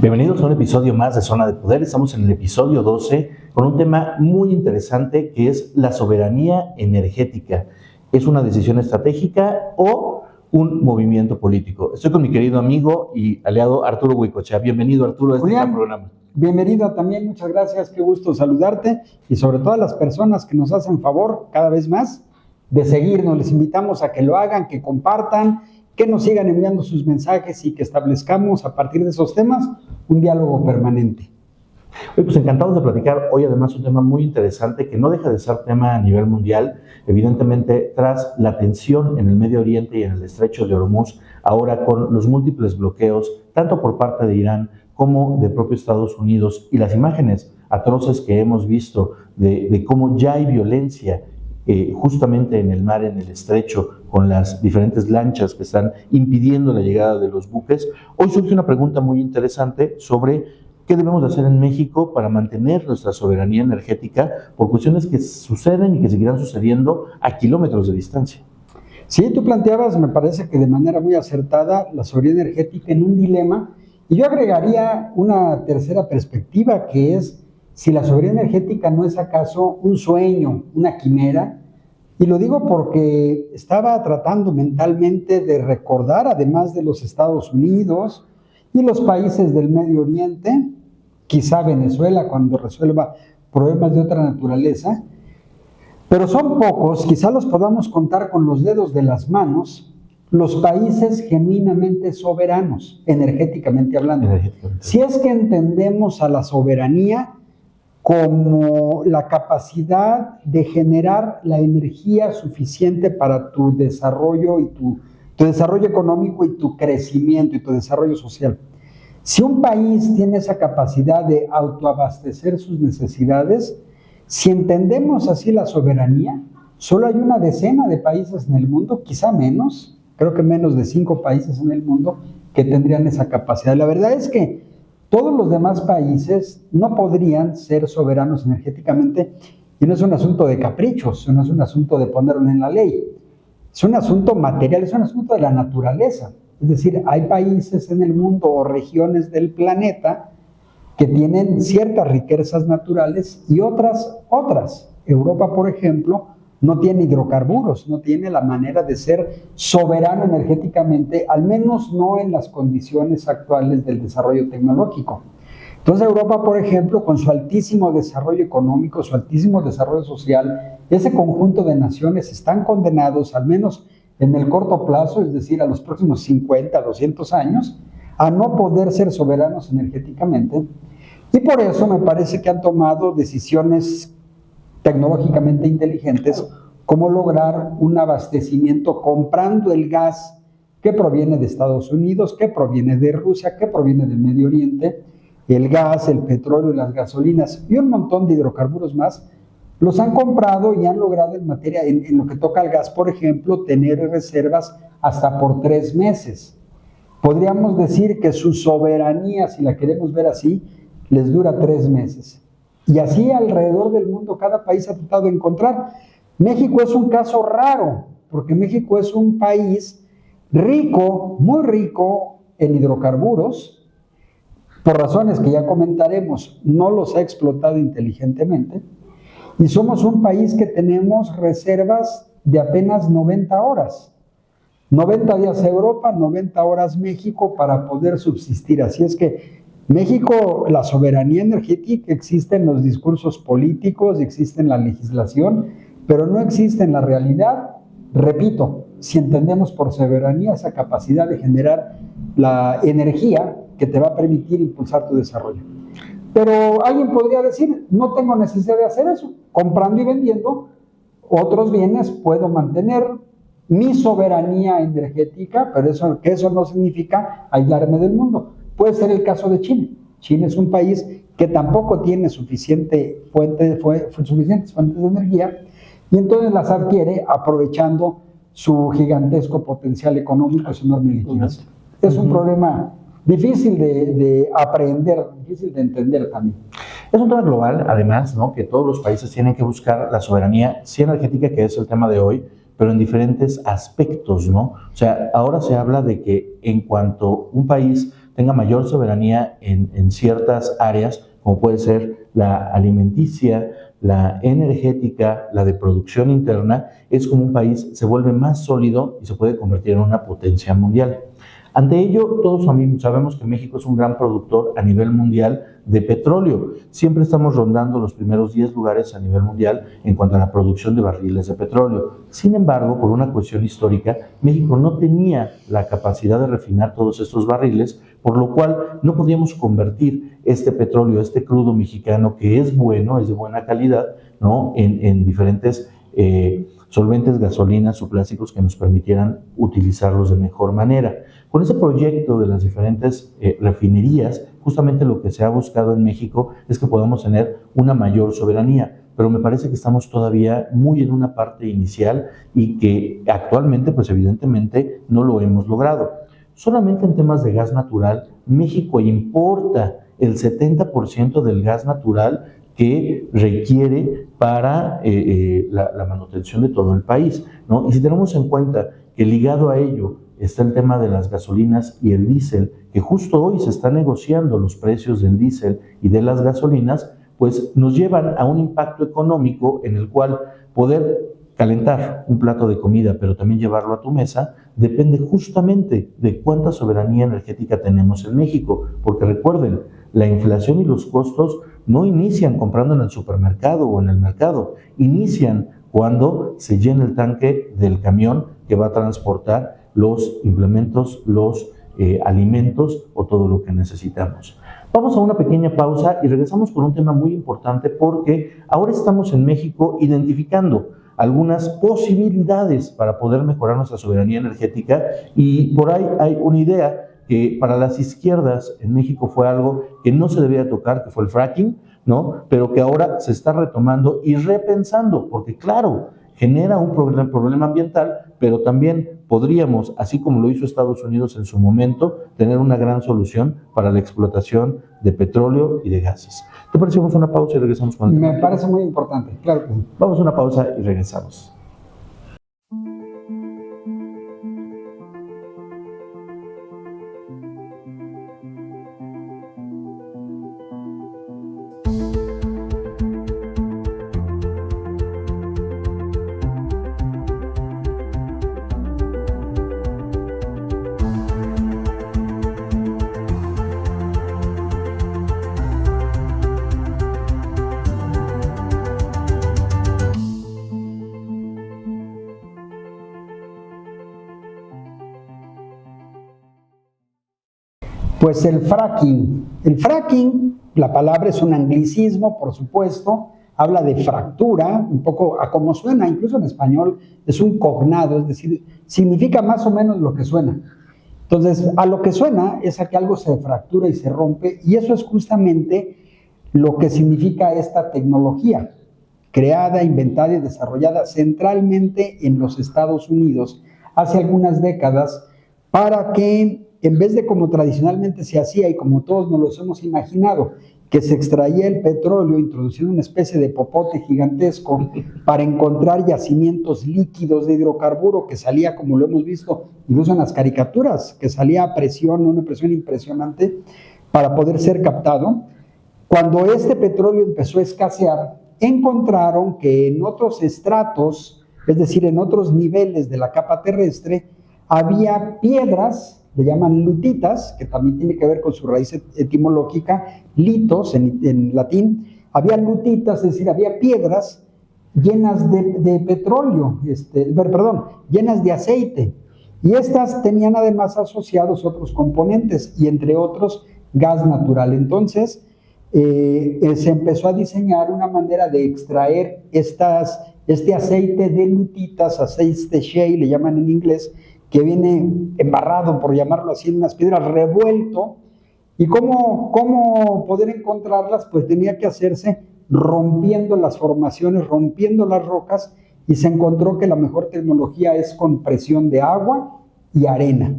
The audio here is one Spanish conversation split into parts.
Bienvenidos a un episodio más de Zona de Poder. Estamos en el episodio 12 con un tema muy interesante que es la soberanía energética. ¿Es una decisión estratégica o un movimiento político? Estoy con mi querido amigo y aliado Arturo Huicochea. Bienvenido, Arturo, a este gran programa. Bienvenido también, muchas gracias, qué gusto saludarte y sobre todo a las personas que nos hacen favor cada vez más de seguirnos. Les invitamos a que lo hagan, que compartan, que nos sigan enviando sus mensajes y que establezcamos a partir de esos temas un diálogo permanente. Pues encantados de platicar hoy además un tema muy interesante que no deja de ser tema a nivel mundial, evidentemente tras la tensión en el Medio Oriente y en el Estrecho de Hormuz, ahora con los múltiples bloqueos, tanto por parte de Irán como de propio Estados Unidos, y las imágenes atroces que hemos visto de cómo ya hay violencia justamente en el mar, en el estrecho, con las diferentes lanchas que están impidiendo la llegada de los buques. Hoy surge una pregunta muy interesante sobre qué debemos de hacer en México para mantener nuestra soberanía energética por cuestiones que suceden y que seguirán sucediendo a kilómetros de distancia. Sí, tú planteabas, me parece que de manera muy acertada, la soberanía energética en un dilema, y yo agregaría una tercera perspectiva, que es si la soberanía energética no es acaso un sueño, una quimera. Y lo digo porque estaba tratando mentalmente de recordar, además de los Estados Unidos y los países del Medio Oriente, quizá Venezuela cuando resuelva problemas de otra naturaleza, pero son pocos, quizá los podamos contar con los dedos de las manos, los países genuinamente soberanos, energéticamente hablando. Si es que entendemos a la soberanía como la capacidad de generar la energía suficiente para tu desarrollo y tu desarrollo económico y tu crecimiento y tu desarrollo social. Si un país tiene esa capacidad de autoabastecer sus necesidades, si entendemos así la soberanía, solo hay una decena de países en el mundo, quizá menos, creo que menos de 5 países en el mundo que tendrían esa capacidad. La verdad es que todos los demás países no podrían ser soberanos energéticamente, y no es un asunto de caprichos, no es un asunto de ponerlo en la ley, es un asunto material, es un asunto de la naturaleza. Es decir, hay países en el mundo o regiones del planeta que tienen ciertas riquezas naturales y otras. Europa, por ejemplo, no tiene hidrocarburos, no tiene la manera de ser soberano energéticamente, al menos no en las condiciones actuales del desarrollo tecnológico. Entonces Europa, por ejemplo, con su altísimo desarrollo económico, su altísimo desarrollo social, ese conjunto de naciones están condenados, al menos en el corto plazo, es decir, a los próximos 50, 200 años, a no poder ser soberanos energéticamente. Y por eso me parece que han tomado decisiones tecnológicamente inteligentes, como lograr un abastecimiento comprando el gas que proviene de Estados Unidos, que proviene de Rusia, que proviene del Medio Oriente, el gas, el petróleo, las gasolinas y un montón de hidrocarburos más, los han comprado y han logrado en lo que toca al gas, por ejemplo, tener reservas hasta por 3 meses. Podríamos decir que su soberanía, si la queremos ver así, les dura 3 meses. Y así alrededor del mundo cada país ha tratado de encontrar. México es un caso raro, porque México es un país rico, muy rico en hidrocarburos, por razones que ya comentaremos, no los ha explotado inteligentemente, y somos un país que tenemos reservas de apenas 90 horas. 90 días Europa, 90 horas México para poder subsistir. Así es que México, la soberanía energética existe en los discursos políticos, existe en la legislación, pero no existe en la realidad. Repito, si entendemos por soberanía esa capacidad de generar la energía que te va a permitir impulsar tu desarrollo. Pero alguien podría decir, no tengo necesidad de hacer eso. Comprando y vendiendo otros bienes puedo mantener mi soberanía energética, pero eso no significa aislarme del mundo. Puede ser el caso de China. China es un país que tampoco tiene suficientes fuentes de energía y entonces las adquiere aprovechando su gigantesco potencial económico, su enorme liquidez. Es un problema difícil de aprender, difícil de entender también. Es un tema global, además, ¿no? Que todos los países tienen que buscar la soberanía, sí energética, que es el tema de hoy, pero en diferentes aspectos, ¿no? O sea, ahora se habla de que en cuanto un país tenga mayor soberanía en ciertas áreas, como puede ser la alimenticia, la energética, la de producción interna, es como un país se vuelve más sólido y se puede convertir en una potencia mundial. Ante ello, todos sabemos que México es un gran productor a nivel mundial de petróleo. Siempre estamos rondando los primeros 10 lugares a nivel mundial en cuanto a la producción de barriles de petróleo. Sin embargo, por una cuestión histórica, México no tenía la capacidad de refinar todos estos barriles, por lo cual no podíamos convertir este petróleo, este crudo mexicano, que es bueno, es de buena calidad, ¿no?, en diferentes solventes, gasolinas o plásticos que nos permitieran utilizarlos de mejor manera. Con ese proyecto de las diferentes refinerías, justamente lo que se ha buscado en México es que podamos tener una mayor soberanía, pero me parece que estamos todavía muy en una parte inicial y que actualmente, pues evidentemente, no lo hemos logrado. Solamente en temas de gas natural, México importa el 70% del gas natural que requiere para la manutención de todo el país, ¿no? Y si tenemos en cuenta que ligado a ello está el tema de las gasolinas y el diésel, que justo hoy se están negociando los precios del diésel y de las gasolinas, pues nos llevan a un impacto económico en el cual poder calentar un plato de comida, pero también llevarlo a tu mesa, depende justamente de cuánta soberanía energética tenemos en México, porque recuerden, la inflación y los costos no inician comprando en el supermercado o en el mercado, inician cuando se llena el tanque del camión que va a transportar los implementos, los alimentos o todo lo que necesitamos. Vamos a una pequeña pausa y regresamos con un tema muy importante porque ahora estamos en México identificando algunas posibilidades para poder mejorar nuestra soberanía energética y por ahí hay una idea que para las izquierdas en México fue algo que no se debía tocar, que fue el fracking, ¿no? Pero que ahora se está retomando y repensando, porque claro, genera un problema ambiental, pero también podríamos, así como lo hizo Estados Unidos en su momento, tener una gran solución para la explotación de petróleo y de gases. ¿Te parece? Vamos a una pausa y regresamos con el tema. Me parece muy importante, claro que sí. Vamos a una pausa y regresamos. Pues el fracking. El fracking, la palabra es un anglicismo, por supuesto, habla de fractura, un poco a cómo suena, incluso en español es un cognado, es decir, significa más o menos lo que suena. Entonces, a lo que suena es a que algo se fractura y se rompe, y eso es justamente lo que significa esta tecnología, creada, inventada y desarrollada centralmente en los Estados Unidos hace algunas décadas para que en vez de como tradicionalmente se hacía y como todos nos los hemos imaginado, que se extraía el petróleo introduciendo una especie de popote gigantesco para encontrar yacimientos líquidos de hidrocarburo que salía, como lo hemos visto incluso en las caricaturas, que salía a presión, una presión impresionante para poder ser captado. Cuando este petróleo empezó a escasear, encontraron que en otros estratos, es decir, en otros niveles de la capa terrestre, había piedras, le llaman lutitas, que también tiene que ver con su raíz etimológica, litos en latín, había lutitas, es decir, había piedras llenas de petróleo, llenas de aceite, y estas tenían además asociados otros componentes, y entre otros gas natural. Entonces, se empezó a diseñar una manera de extraer este aceite de lutitas, aceite shale, le llaman en inglés, que viene embarrado, por llamarlo así, en unas piedras, revuelto. ¿Y cómo poder encontrarlas? Pues tenía que hacerse rompiendo las formaciones, rompiendo las rocas, y se encontró que la mejor tecnología es con presión de agua y arena.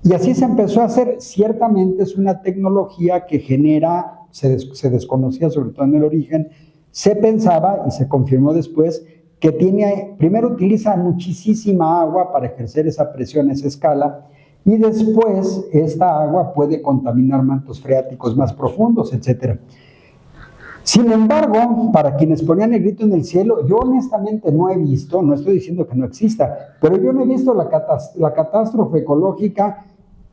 Y así se empezó a hacer. Ciertamente es una tecnología que genera, se desconocía sobre todo en el origen, se pensaba y se confirmó después que primero utiliza muchísima agua para ejercer esa presión, esa escala, y después esta agua puede contaminar mantos freáticos más profundos, etc. Sin embargo, para quienes ponían el grito en el cielo, yo honestamente no he visto, no estoy diciendo que no exista, pero yo no he visto la catástrofe ecológica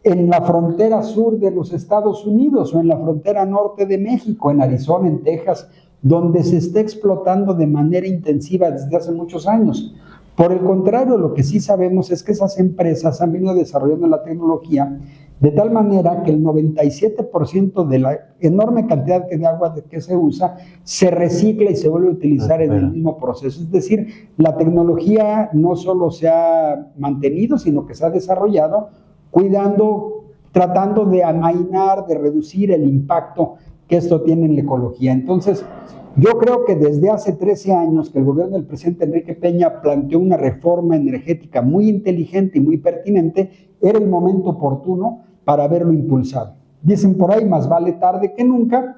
en la frontera sur de los Estados Unidos o en la frontera norte de México, en Arizona, en Texas, donde se está explotando de manera intensiva desde hace muchos años. Por el contrario, lo que sí sabemos es que esas empresas han venido desarrollando la tecnología de tal manera que el 97% de la enorme cantidad de agua que se usa se recicla y se vuelve a utilizar en el mismo proceso. Es decir, la tecnología no solo se ha mantenido, sino que se ha desarrollado cuidando, tratando de amainar, de reducir el impacto que esto tiene en la ecología. Entonces, yo creo que desde hace 13 años que el gobierno del presidente Enrique Peña planteó una reforma energética muy inteligente y muy pertinente, era el momento oportuno para haberlo impulsado. Dicen por ahí, más vale tarde que nunca,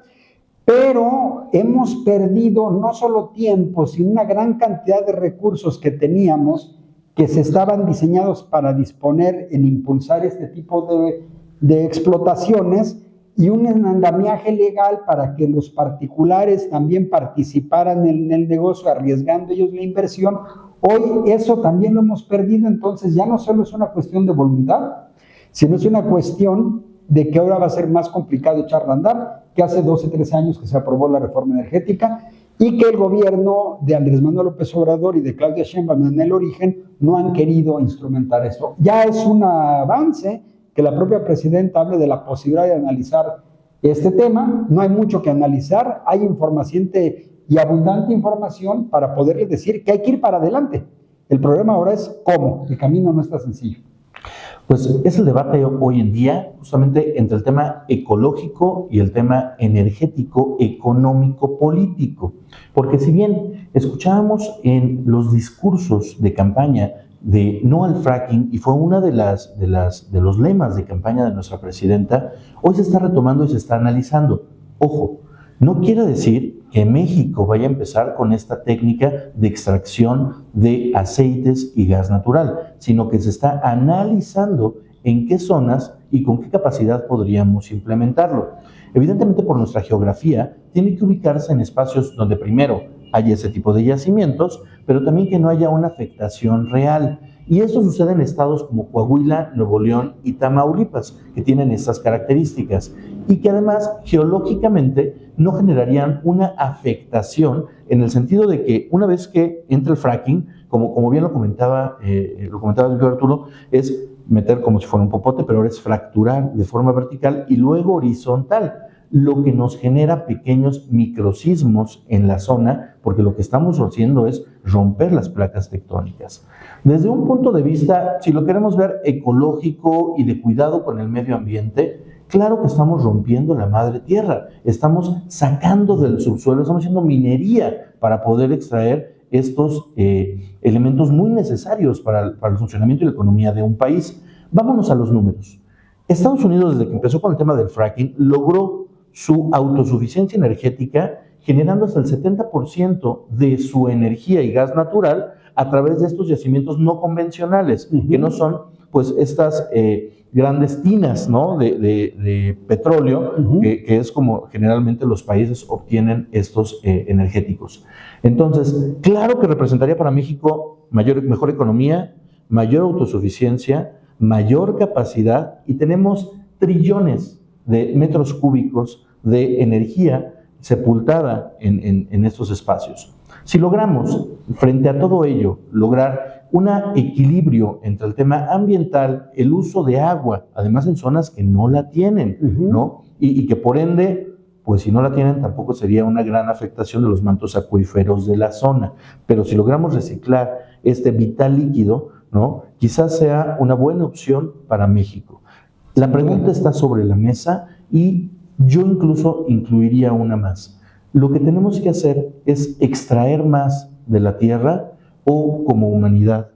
pero hemos perdido no solo tiempo, sino una gran cantidad de recursos que teníamos, que se estaban diseñados para disponer en impulsar este tipo de explotaciones, y un andamiaje legal para que los particulares también participaran en el negocio, arriesgando ellos la inversión. Hoy eso también lo hemos perdido, entonces ya no solo es una cuestión de voluntad, sino es una cuestión de que ahora va a ser más complicado echarla a andar, que hace 12, 13 años que se aprobó la reforma energética y que el gobierno de Andrés Manuel López Obrador y de Claudia Sheinbaum en el origen no han querido instrumentar esto. Ya es un avance que la propia presidenta hable de la posibilidad de analizar este tema. No hay mucho que analizar, hay información y abundante información para poderles decir que hay que ir para adelante. El problema ahora es cómo, el camino no está sencillo. Pues es el debate hoy en día justamente entre el tema ecológico y el tema energético, económico, político. Porque si bien escuchábamos en los discursos de campaña de no al fracking, y fue una de los lemas de campaña de nuestra presidenta, hoy se está retomando y se está analizando. Ojo, no quiere decir que México vaya a empezar con esta técnica de extracción de aceites y gas natural, sino que se está analizando en qué zonas y con qué capacidad podríamos implementarlo. Evidentemente, por nuestra geografía, tiene que ubicarse en espacios donde primero haya ese tipo de yacimientos, pero también que no haya una afectación real. Y esto sucede en estados como Coahuila, Nuevo León y Tamaulipas, que tienen estas características y que además geológicamente no generarían una afectación en el sentido de que una vez que entra el fracking, como bien lo comentaba el doctor Arturo, es meter como si fuera un popote, pero ahora es fracturar de forma vertical y luego horizontal, lo que nos genera pequeños microsismos en la zona, porque lo que estamos haciendo es romper las placas tectónicas. Desde un punto de vista, si lo queremos ver ecológico y de cuidado con el medio ambiente, claro que estamos rompiendo la madre tierra, estamos sacando del subsuelo, estamos haciendo minería para poder extraer estos elementos muy necesarios para el funcionamiento y la economía de un país. Vámonos a los números. Estados Unidos, desde que empezó con el tema del fracking, logró su autosuficiencia energética generando hasta el 70% de su energía y gas natural a través de estos yacimientos no convencionales, que no son pues estas grandes tinas, ¿no?, de petróleo, que es como generalmente los países obtienen estos energéticos. Entonces, claro que representaría para México mejor economía, mayor autosuficiencia, mayor capacidad, y tenemos trillones de metros cúbicos de energía sepultada en estos espacios. Si logramos, frente a todo ello, lograr un equilibrio entre el tema ambiental, el uso de agua, además en zonas que no la tienen, ¿no? Y que por ende, pues si no la tienen, tampoco sería una gran afectación de los mantos acuíferos de la zona. Pero si logramos reciclar este vital líquido, ¿no?, quizás sea una buena opción para México. La pregunta está sobre la mesa y yo incluso incluiría una más. Lo que tenemos que hacer es extraer más de la tierra o como humanidad,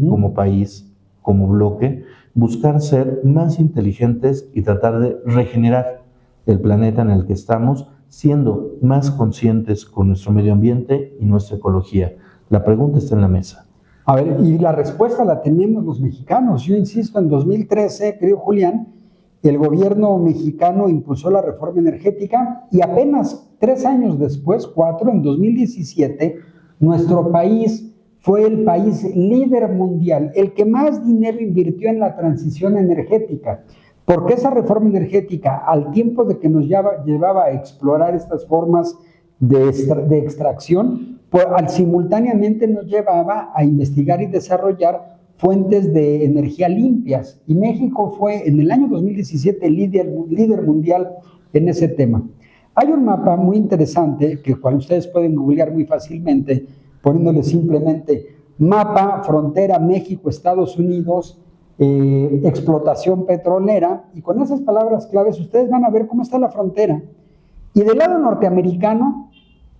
como país, como bloque, buscar ser más inteligentes y tratar de regenerar el planeta en el que estamos, siendo más conscientes con nuestro medio ambiente y nuestra ecología. La pregunta está en la mesa. A ver, y la respuesta la tenemos los mexicanos. Yo insisto, en 2013, querido Julián, el gobierno mexicano impulsó la reforma energética y apenas 3 años después, 4, en 2017, nuestro país fue el país líder mundial, el que más dinero invirtió en la transición energética, porque esa reforma energética, al tiempo de que nos llevaba a explorar estas formas de extracción, pues simultáneamente nos llevaba a investigar y desarrollar fuentes de energía limpias. Y México fue en el año 2017 líder mundial en ese tema. Hay un mapa muy interesante que cual ustedes pueden googlear muy fácilmente, poniéndole simplemente mapa, frontera, México, Estados Unidos, explotación petrolera, y con esas palabras claves ustedes van a ver cómo está la frontera. Y del lado norteamericano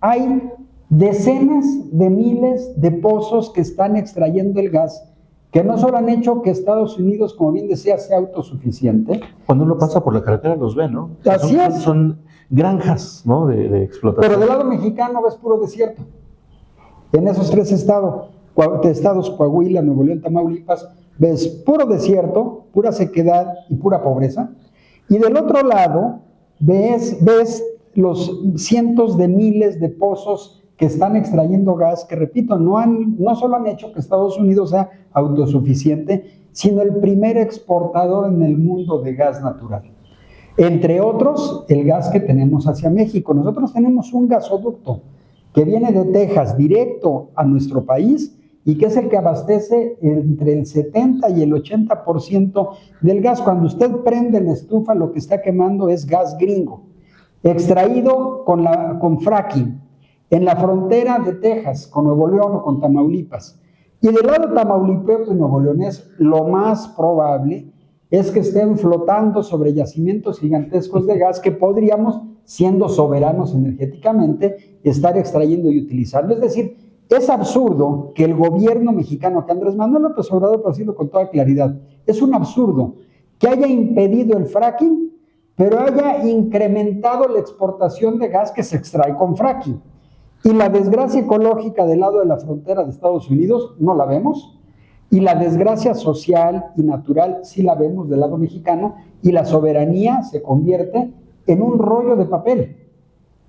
hay decenas de miles de pozos que están extrayendo el gas, que no solo han hecho que Estados Unidos, como bien decía, sea autosuficiente. Cuando uno pasa por la carretera los ve, ¿no? Así es. Son granjas, ¿no? de explotación. Pero del lado mexicano ves puro desierto. En esos 3 estados, Coahuila, Nuevo León, Tamaulipas, ves puro desierto, pura sequedad y pura pobreza. Y del otro lado ves los cientos de miles de pozos que están extrayendo gas, que repito, no solo han hecho que Estados Unidos sea autosuficiente, sino el primer exportador en el mundo de gas natural. Entre otros, el gas que tenemos hacia México. Nosotros tenemos un gasoducto que viene de Texas directo a nuestro país y que es el que abastece entre el 70 y el 80% del gas. Cuando usted prende la estufa, lo que está quemando es gas gringo, extraído con fracking, en la frontera de Texas, con Nuevo León o con Tamaulipas. Y del lado tamaulipeco y nuevo leonés, lo más probable es que estén flotando sobre yacimientos gigantescos de gas que podríamos, siendo soberanos energéticamente, estar extrayendo y utilizando. Es decir, es absurdo que el gobierno mexicano, que Andrés Manuel López Obrador, por decirlo con toda claridad, es un absurdo que haya impedido el fracking, pero haya incrementado la exportación de gas que se extrae con fracking. Y la desgracia ecológica del lado de la frontera de Estados Unidos no la vemos, y la desgracia social y natural sí la vemos del lado mexicano, y la soberanía se convierte en un rollo de papel.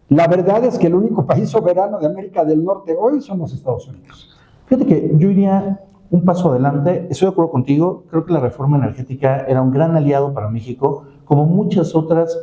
La verdad es que el único país soberano de América del Norte hoy son los Estados Unidos. Fíjate que yo iría un paso adelante, estoy de acuerdo contigo, creo que la reforma energética era un gran aliado para México, como muchas otras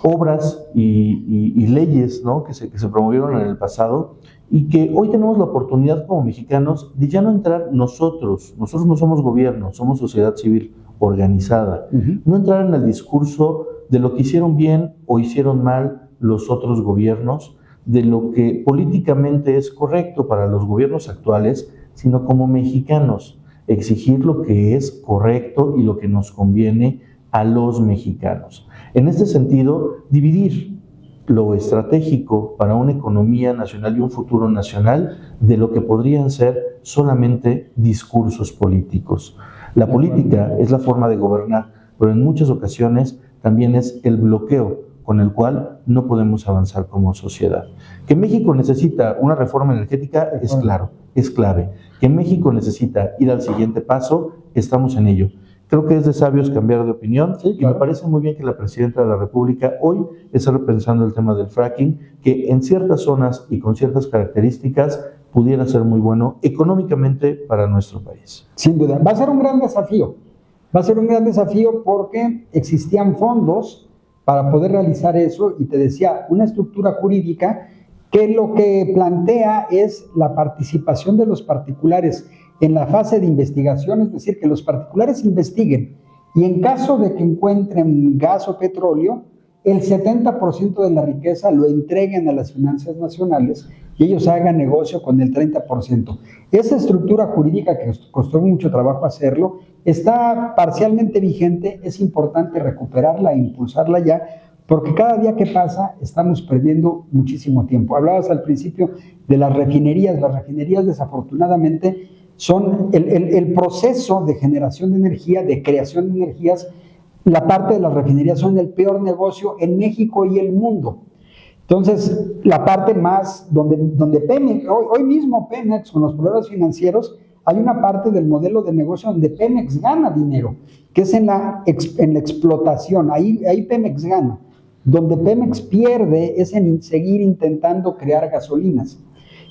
obras y leyes, ¿no? que se promovieron en el pasado y que hoy tenemos la oportunidad como mexicanos de ya no entrar nosotros no somos gobierno, somos sociedad civil organizada, no entrar en el discurso de lo que hicieron bien o hicieron mal los otros gobiernos, de lo que políticamente es correcto para los gobiernos actuales, sino como mexicanos, exigir lo que es correcto y lo que nos conviene a los mexicanos. En este sentido, dividir lo estratégico para una economía nacional y un futuro nacional de lo que podrían ser solamente discursos políticos. La política es la forma de gobernar, pero en muchas ocasiones también es el bloqueo con el cual no podemos avanzar como sociedad. Que México necesita una reforma energética es claro, es clave. Que México necesita ir al siguiente paso, estamos en ello. Creo que es de sabios cambiar de opinión, sí, claro. Y me parece muy bien que la Presidenta de la República hoy esté repensando el tema del fracking, que en ciertas zonas y con ciertas características pudiera ser muy bueno económicamente para nuestro país. Sin duda, va a ser un gran desafío. Va a ser un gran desafío porque existían fondos para poder realizar eso y te decía, una estructura jurídica que lo que plantea es la participación de los particulares en la fase de investigación, es decir, que los particulares investiguen y en caso de que encuentren gas o petróleo, el 70% de la riqueza lo entreguen a las finanzas nacionales y ellos hagan negocio con el 30%. Esa estructura jurídica que costó mucho trabajo hacerlo, está parcialmente vigente, es importante recuperarla e impulsarla ya, porque cada día que pasa estamos perdiendo muchísimo tiempo. Hablabas al principio de las refinerías desafortunadamente son el proceso de generación de energía, de creación de energías, la parte de las refinerías son el peor negocio en México y el mundo. Entonces, la parte más donde Pemex, hoy mismo Pemex con los problemas financieros hay una parte del modelo de negocio donde Pemex gana dinero, que es en la explotación, ahí Pemex gana. Donde Pemex pierde es en seguir intentando crear gasolinas.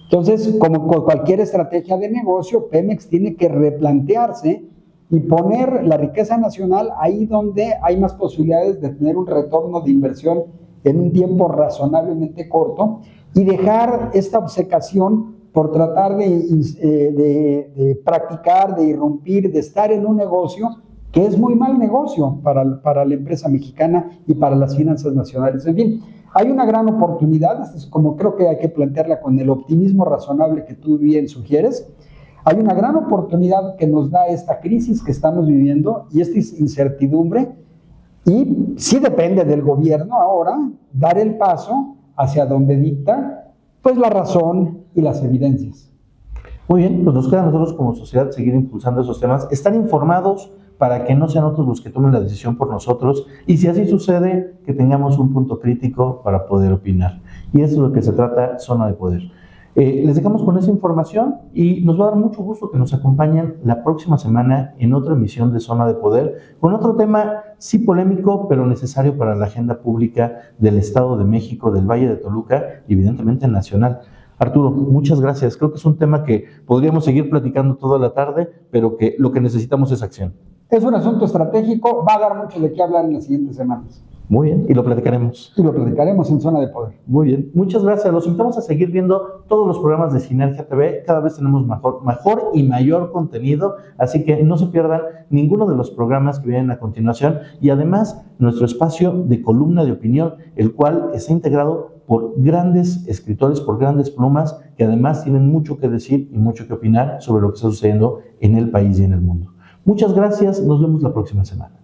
Entonces, como con cualquier estrategia de negocio, Pemex tiene que replantearse y poner la riqueza nacional ahí donde hay más posibilidades de tener un retorno de inversión en un tiempo razonablemente corto y dejar esta obcecación por tratar de practicar, de irrumpir, de estar en un negocio que es muy mal negocio para la empresa mexicana y para las finanzas nacionales. En fin, hay una gran oportunidad, como creo que hay que plantearla con el optimismo razonable que tú bien sugieres. Hay una gran oportunidad que nos da esta crisis que estamos viviendo y esta incertidumbre, y sí depende del gobierno ahora dar el paso hacia donde dicta pues la razón y las evidencias. Muy bien, pues nos queda a nosotros como sociedad seguir impulsando esos temas, estar informados para que no sean otros los que tomen la decisión por nosotros, y si así sucede, que tengamos un punto crítico para poder opinar. Y eso es lo que se trata Zona de Poder. Les dejamos con esa información y nos va a dar mucho gusto que nos acompañen la próxima semana en otra emisión de Zona de Poder, con otro tema sí polémico, pero necesario para la agenda pública del Estado de México, del Valle de Toluca y evidentemente nacional. Arturo, muchas gracias. Creo que es un tema que podríamos seguir platicando toda la tarde, pero que lo que necesitamos es acción. Es un asunto estratégico, va a dar mucho de qué hablar en las siguientes semanas. Muy bien, y lo platicaremos. Y lo platicaremos en Zona de Poder. Muy bien, muchas gracias. Los invitamos a seguir viendo todos los programas de Sinergia TV. Cada vez tenemos mejor y mayor contenido, así que no se pierdan ninguno de los programas que vienen a continuación. Y además, nuestro espacio de columna de opinión, el cual está integrado por grandes escritores, por grandes plumas, que además tienen mucho que decir y mucho que opinar sobre lo que está sucediendo en el país y en el mundo. Muchas gracias, nos vemos la próxima semana.